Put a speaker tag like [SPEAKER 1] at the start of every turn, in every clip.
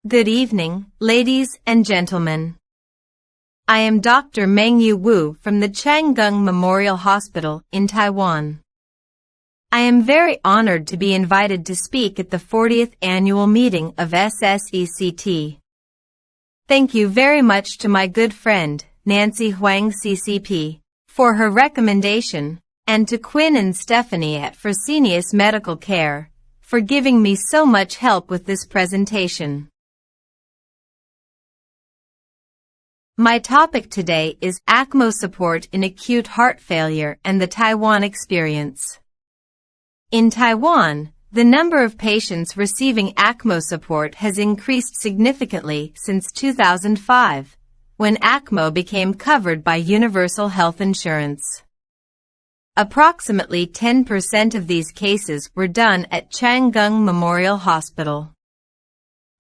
[SPEAKER 1] Good evening, ladies and gentlemen. I am Dr. Meng-Yu Wu from the Chang Gung Memorial Hospital in Taiwan. I am very honored to be invited to speak at the 40th annual meeting of SSECT. Thank you very much to my good friend, Nancy Huang CCP, for her recommendation, and to Quinne and Stephanie at Fresenius Medical Care, for giving me so much help with this presentation. My topic today is ECMO support in acute heart failure and the Taiwan experience. In Taiwan, the number of patients receiving ECMO support has increased significantly since 2005, when ECMO became covered by universal health insurance. Approximately 10% of these cases were done at Chang Gung Memorial Hospital.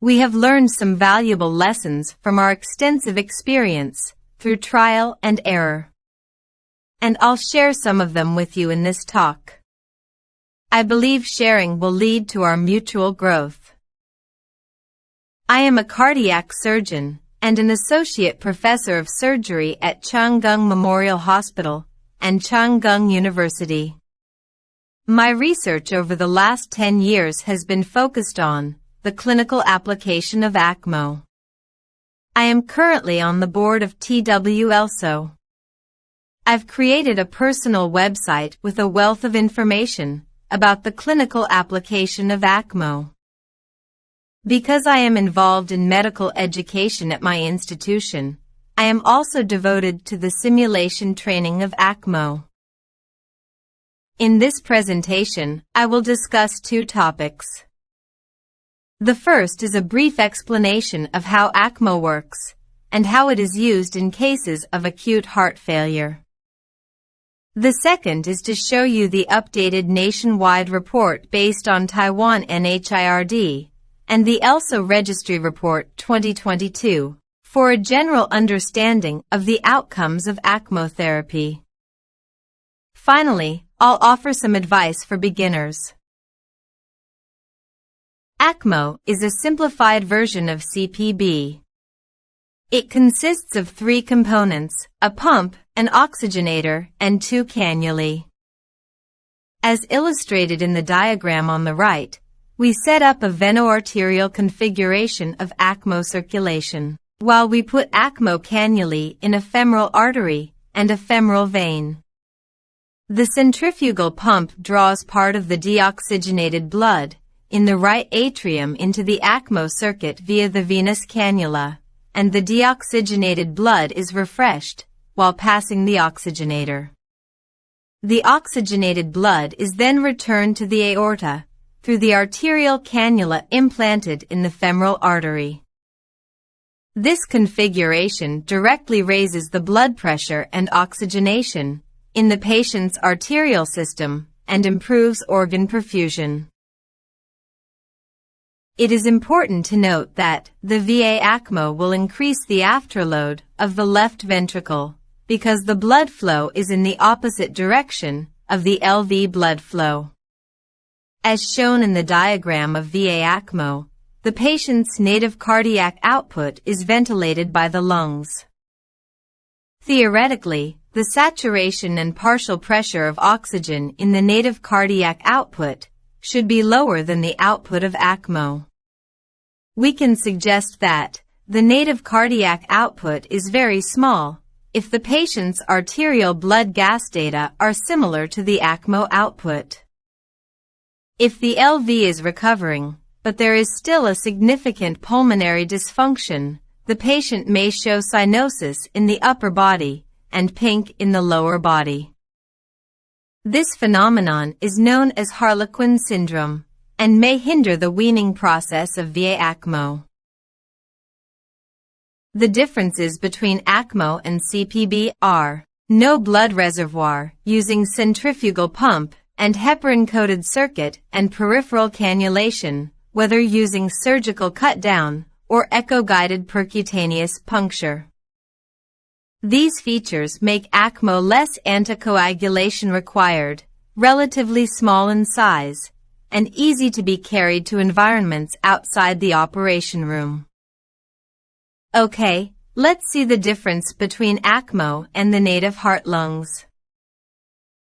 [SPEAKER 1] We have learned some valuable lessons from our extensive experience through trial and error. And I'll share some of them with you in this talk. I believe sharing will lead to our mutual growth. I am a cardiac surgeon and an associate professor of surgery at Chang Gung Memorial Hospital and Chang Gung University. My research over the last 10 years has been focused on the clinical application of ECMO. I am currently on the board of TWLSO. I've created a personal website with a wealth of information about the clinical application of ECMO. Because I am involved in medical education at my institution, I am also devoted to the simulation training of ECMO. In this presentation, I will discuss two topics. The first is a brief explanation of how ECMO works and how it is used in cases of acute heart failure. The second is to show you the updated nationwide report based on Taiwan NHIRD and the ELSO Registry Report 2022 for a general understanding of the outcomes of ECMO therapy. Finally, I'll offer some advice for beginners. ECMO is a simplified version of CPB. It consists of 3 components, a pump, an oxygenator, and 2 cannulae. As illustrated in the diagram on the right, we set up a venoarterial configuration of ECMO circulation, while we put ECMO cannulae in a femoral artery and a femoral vein. The centrifugal pump draws part of the deoxygenated blood in the right atrium into the ECMO circuit via the venous cannula, and the deoxygenated blood is refreshed while passing the oxygenator. The oxygenated blood is then returned to the aorta through the arterial cannula implanted in the femoral artery. This configuration directly raises the blood pressure and oxygenation in the patient's arterial system and improves organ perfusion. It is important to note that the VAECMO will increase the afterload of the left ventricle because the blood flow is in the opposite direction of the LV blood flow. As shown in the diagram of VAECMO, the patient's native cardiac output is ventilated by the lungs. Theoretically, the saturation and partial pressure of oxygen in the native cardiac output should be lower than the output of ECMO. We can suggest that the native cardiac output is very small if the patient's arterial blood gas data are similar to the ECMO output. If the LV is recovering, but there is still a significant pulmonary dysfunction, the patient may show cyanosis in the upper body and pink in the lower body. This phenomenon is known as Harlequin syndrome and may hinder the weaning process of VAECMO. The differences between ECMO and CPB are no blood reservoir using centrifugal pump and heparin-coated circuit and peripheral cannulation, whether using surgical cut-down or echo-guided percutaneous puncture. These features make ECMO less anticoagulation required, relatively small in size, and easy to be carried to environments outside the operation room. Okay, let's see the difference between ECMO and the native heart-lungs.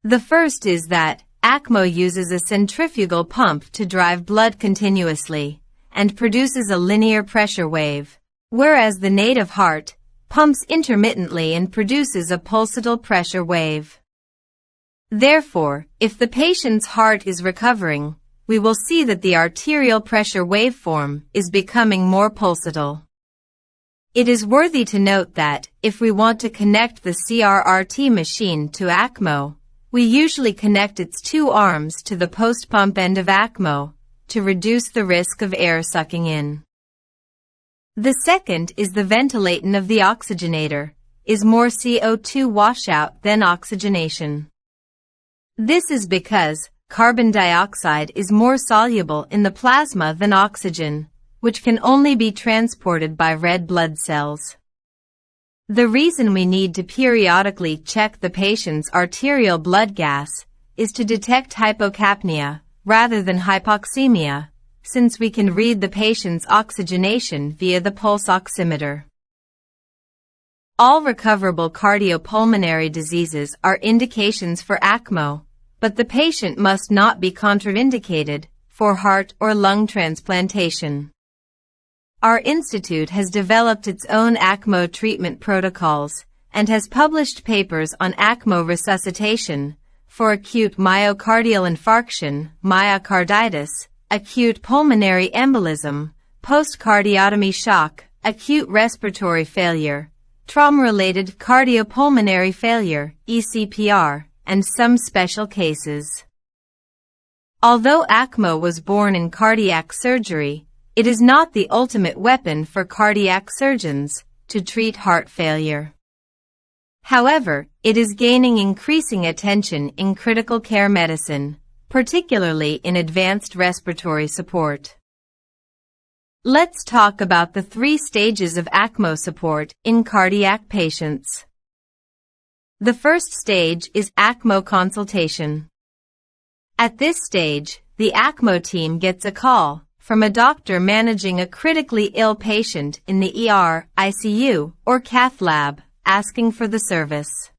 [SPEAKER 1] The first is that ECMO uses a centrifugal pump to drive blood continuously and produces a linear pressure wave, whereas the native heart pumps intermittently and produces a pulsatile pressure wave. Therefore, if the patient's heart is recovering, we will see that the arterial pressure waveform is becoming more pulsatile. It is worthy to note that, if we want to connect the CRRT machine to ECMO, we usually connect its two arms to the post-pump end of ECMO to reduce the risk of air sucking in. The second is the ventilation of the oxygenator, is more CO2 washout than oxygenation. This is because carbon dioxide is more soluble in the plasma than oxygen, which can only be transported by red blood cells. The reason we need to periodically check the patient's arterial blood gas is to detect hypocapnia rather than hypoxemia, since we can read the patient's oxygenation via the pulse oximeter. All recoverable cardiopulmonary diseases are indications for ECMO, but the patient must not be contraindicated for heart or lung transplantation. Our institute has developed its own ECMO treatment protocols and has published papers on ECMO resuscitation for acute myocardial infarction, myocarditis, acute pulmonary embolism, post-cardiotomy shock, acute respiratory failure, trauma-related cardiopulmonary failure, ECPR, and some special cases. Although ECMO was born in cardiac surgery, it is not the ultimate weapon for cardiac surgeons to treat heart failure. However, it is gaining increasing attention in critical care medicine, particularly in advanced respiratory support. Let's talk about the 3 stages of ECMO support in cardiac patients. The first stage is ECMO consultation. At this stage, the ECMO team gets a call from a doctor managing a critically ill patient in the ER, ICU, or cath lab, asking for the service.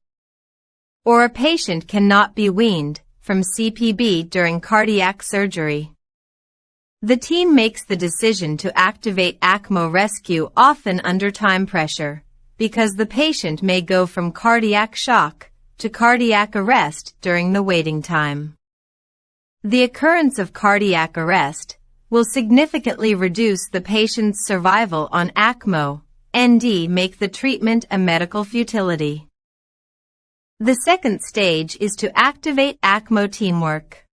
[SPEAKER 1] Or a patient cannot be weaned from CPB during cardiac surgery. The team makes the decision to activate ECMO rescue often under time pressure, because the patient may go from cardiac shock to cardiac arrest during the waiting time. The occurrence of cardiac arrest will significantly reduce the patient's survival on ECMO, ND make the treatment a medical futility. The second stage is to activate ECMO teamwork.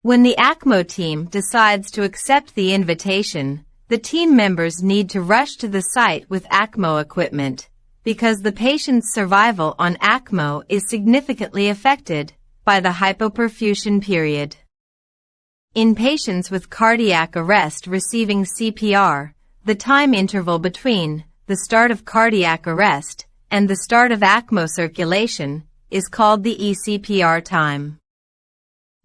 [SPEAKER 1] When the ECMO team decides to accept the invitation, the team members need to rush to the site with ECMO equipment, because the patient's survival on ECMO is significantly affected by the hypoperfusion period. In patients with cardiac arrest receiving CPR, the time interval between the start of cardiac arrest and the start of ECMO circulation is called the ECPR time.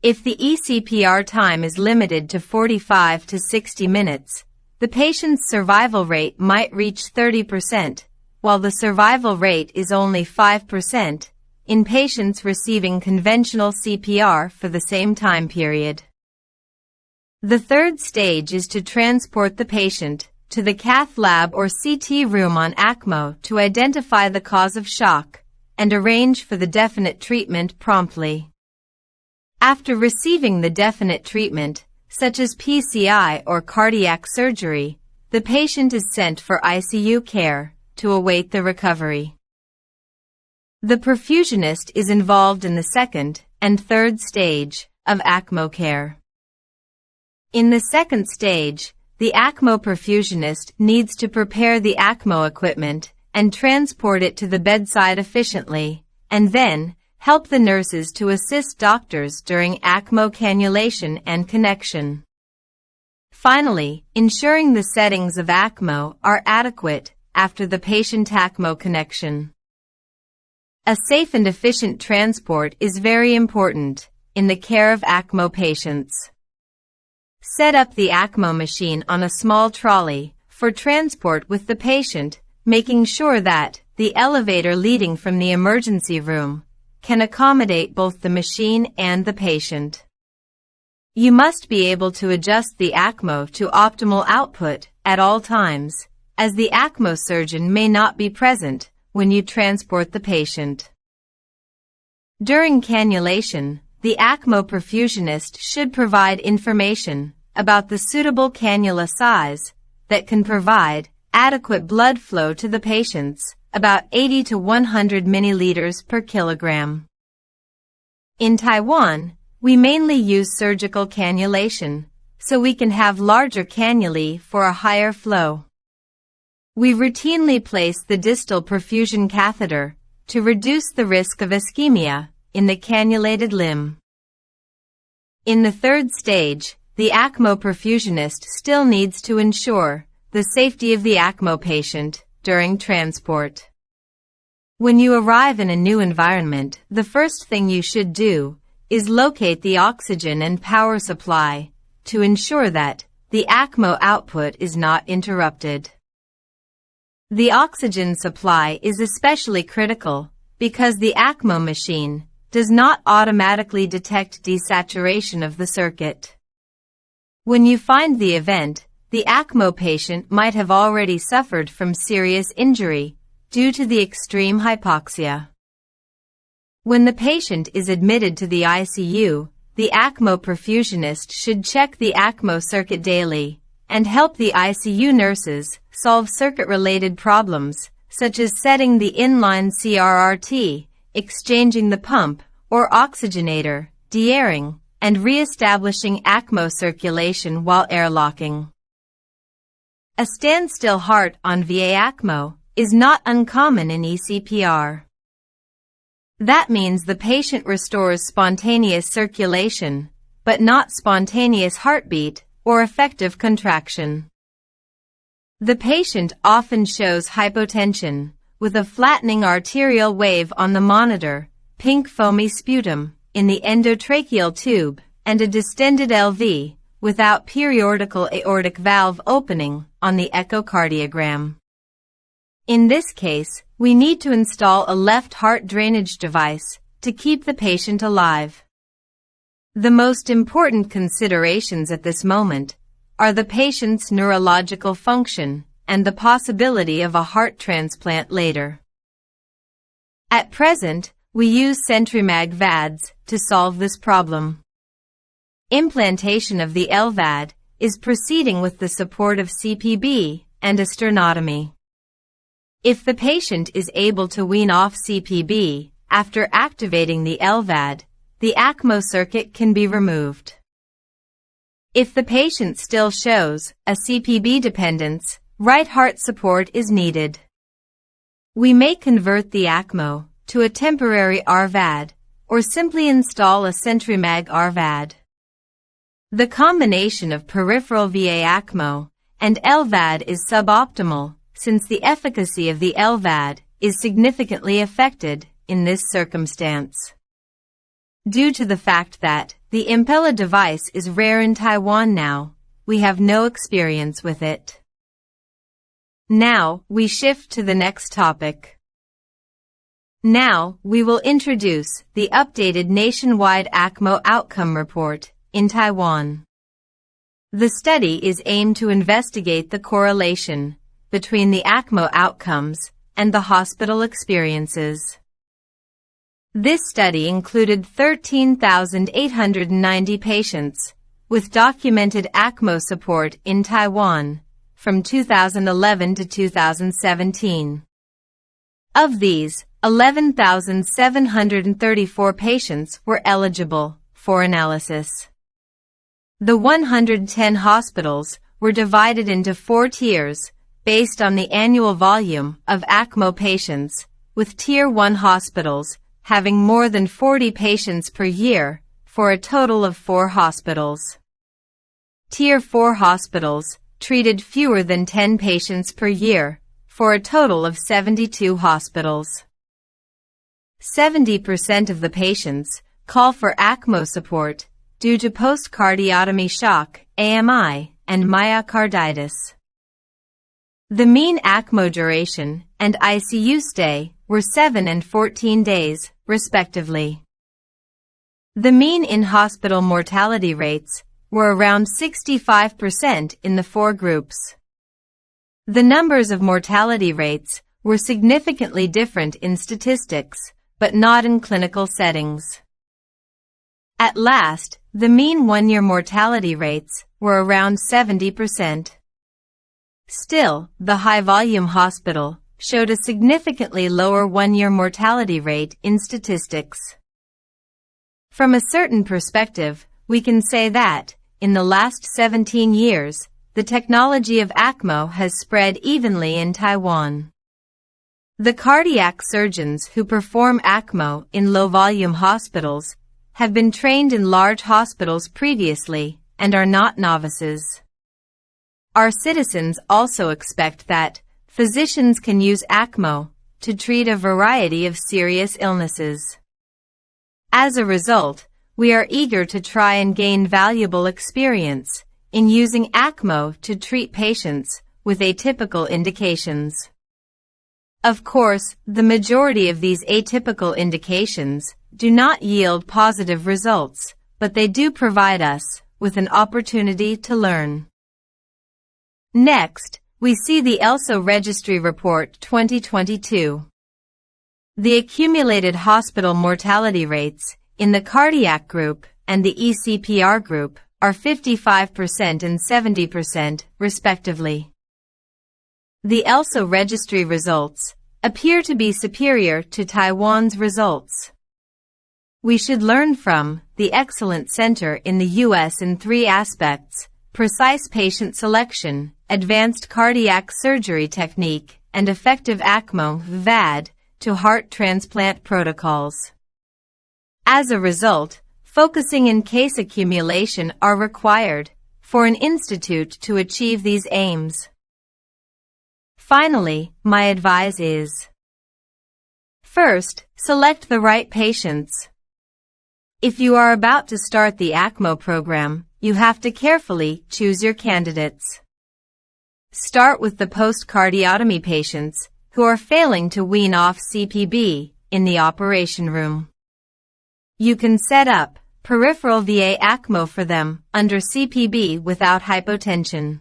[SPEAKER 1] If the ECPR time is limited to 45 to 60 minutes, the patient's survival rate might reach 30%, while the survival rate is only 5% in patients receiving conventional CPR for the same time period. The third stage is to transport the patient to the cath lab or CT room on ECMO to identify the cause of shock and arrange for the definite treatment promptly. After receiving the definite treatment, such as PCI or cardiac surgery, the patient is sent for ICU care to await the recovery. The perfusionist is involved in the second and third stage of ECMO care. In the second stage, the ECMO perfusionist needs to prepare the ECMO equipment and transport it to the bedside efficiently, and then help the nurses to assist doctors during ECMO cannulation and connection. Finally, ensuring the settings of ECMO are adequate after the patient ECMO connection. A safe and efficient transport is very important in the care of ECMO patients. Set up the ECMO machine on a small trolley for transport with the patient, making sure that the elevator leading from the emergency room can accommodate both the machine and the patient. You must be able to adjust the ECMO to optimal output at all times, as the ECMO surgeon may not be present when you transport the patient. During cannulation, the ECMO perfusionist should provide information about the suitable cannula size that can provide adequate blood flow to the patients, about 80 to 100 milliliters per kilogram. In Taiwan, we mainly use surgical cannulation, so we can have larger cannulae for a higher flow. We routinely place the distal perfusion catheter to reduce the risk of ischemia in the cannulated limb. In the third stage, the ECMO perfusionist still needs to ensure the safety of the ECMO patient during transport. When you arrive in a new environment, the first thing you should do is locate the oxygen and power supply to ensure that the ECMO output is not interrupted. The oxygen supply is especially critical because the ECMO machine does not automatically detect desaturation of the circuit. When you find the event, the ECMO patient might have already suffered from serious injury due to the extreme hypoxia. When the patient is admitted to the ICU, the ECMO perfusionist should check the ECMO circuit daily and help the ICU nurses solve circuit-related problems, such as setting the inline CRRT, exchanging the pump or oxygenator, de-airing, and re-establishing ECMO circulation while airlocking. A standstill heart on VAECMO is not uncommon in ECPR. That means the patient restores spontaneous circulation, but not spontaneous heartbeat or effective contraction. The patient often shows hypotension, with a flattening arterial wave on the monitor, pink foamy sputum in the endotracheal tube, and a distended LV without periordical aortic valve opening on the echocardiogram. In this case, we need to install a left heart drainage device to keep the patient alive. The most important considerations at this moment are the patient's neurological function and the possibility of a heart transplant later. At present, we use CentriMag VADs to solve this problem. Implantation of the LVAD is proceeding with the support of CPB and a sternotomy. If the patient is able to wean off CPB after activating the LVAD, the ECMO circuit can be removed. If the patient still shows a CPB dependence, right heart support is needed. We may convert the ECMO to a temporary RVAD or simply install a CentriMag RVAD. The combination of peripheral VAECMO and LVAD is suboptimal since the efficacy of the LVAD is significantly affected in this circumstance. Due to the fact that the Impella device is rare in Taiwan now, we have no experience with it. Now, we shift to the next topic. Now, we will introduce the updated nationwide ECMO outcome report in Taiwan. The study is aimed to investigate the correlation between the ECMO outcomes and the hospital experiences. This study included 13,890 patients with documented ECMO support in Taiwan from 2011 to 2017. Of these, 11,734 patients were eligible for analysis. The 110 hospitals were divided into 4 tiers based on the annual volume of ECMO patients, with Tier 1 hospitals having more than 40 patients per year for a total of 4 hospitals. Tier 4 hospitals treated fewer than 10 patients per year for a total of 72 hospitals. 70% of the patients call for ECMO support due to post-cardiotomy shock, AMI, and myocarditis. The mean ECMO duration and ICU stay were 7 and 14 days, respectively. The mean in-hospital mortality rates were around 65% in the 4 groups. The numbers of mortality rates were significantly different in statistics, but not in clinical settings. At last, the mean 1-year mortality rates were around 70%. Still, the high-volume hospital showed a significantly lower 1-year mortality rate in statistics. From a certain perspective, we can say that, in the last 17 years, the technology of ECMO has spread evenly in Taiwan. The cardiac surgeons who perform ECMO in low-volume hospitals have been trained in large hospitals previously and are not novices. Our citizens also expect that physicians can use ECMO to treat a variety of serious illnesses. As a result, we are eager to try and gain valuable experience in using ECMO to treat patients with atypical indications. Of course, the majority of these atypical indications do not yield positive results, but they do provide us with an opportunity to learn. Next, we see the ELSO Registry Report 2022. The accumulated hospital mortality rates in the cardiac group and the ECPR group are 55% and 70%, respectively. The ELSO registry results appear to be superior to Taiwan's results. We should learn from the excellent center in the U.S. in 3 aspects: precise patient selection, advanced cardiac surgery technique, and effective ECMO VAD to heart transplant protocols. As a result, focusing and case accumulation are required for an institute to achieve these aims. Finally, my advice is: first, select the right patients. If you are about to start the ECMO program, you have to carefully choose your candidates. Start with the post-cardiotomy patients who are failing to wean off CPB in the operation room. You can set up peripheral VAECMO for them under CPB without hypotension.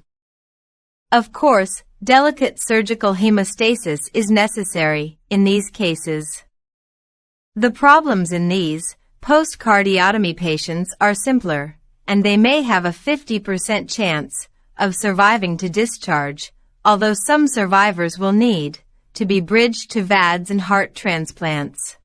[SPEAKER 1] Of course, delicate surgical hemostasis is necessary in these cases. The problems in these post-cardiotomy patients are simpler, and they may have a 50% chance of surviving to discharge, although some survivors will need to be bridged to VADs and heart transplants.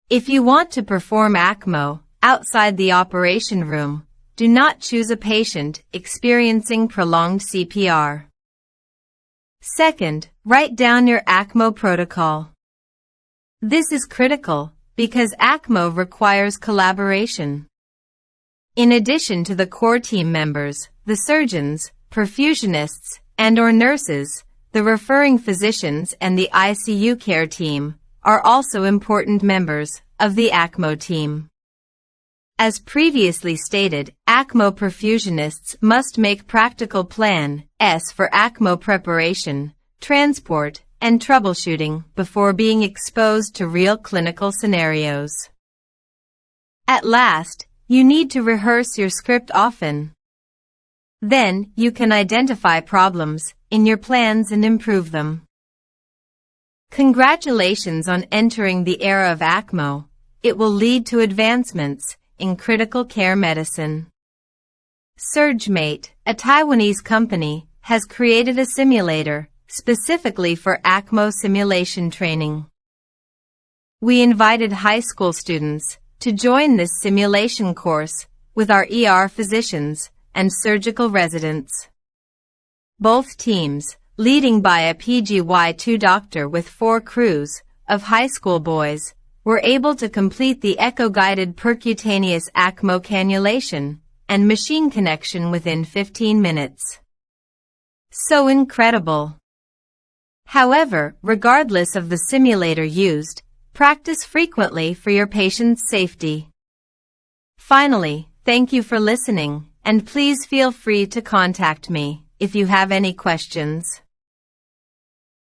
[SPEAKER 1] If you want to perform ECMO outside the operation room, do not choose a patient experiencing prolonged CPR. Second, write down your ECMO protocol. This is critical because ECMO requires collaboration. In addition to the core team members, the surgeons, perfusionists, and/or nurses, the referring physicians and the ICU care team are also important members of the ECMO team. As previously stated, ECMO perfusionists must make practical plan S for ECMO preparation, transport, and troubleshooting before being exposed to real clinical scenarios. At last, you need to rehearse your script often. Then, you can identify problems in your plans and improve them. Congratulations on entering the era of ECMO. It will lead to advancements in critical care medicine. SurgeMate, a Taiwanese company, has created a simulator specifically for ECMO simulation training. We invited high school students to join this simulation course with our ER physicians and surgical residents. Both teams, leading by a PGY2 doctor with 4 crews of high school boys, were able to complete the echo-guided percutaneous ECMO cannulation and machine connection within 15 minutes. So incredible! However, regardless of the simulator used, practice frequently for your patient's safety. Finally, thank you for listening, and please feel free to contact me if you have any questions.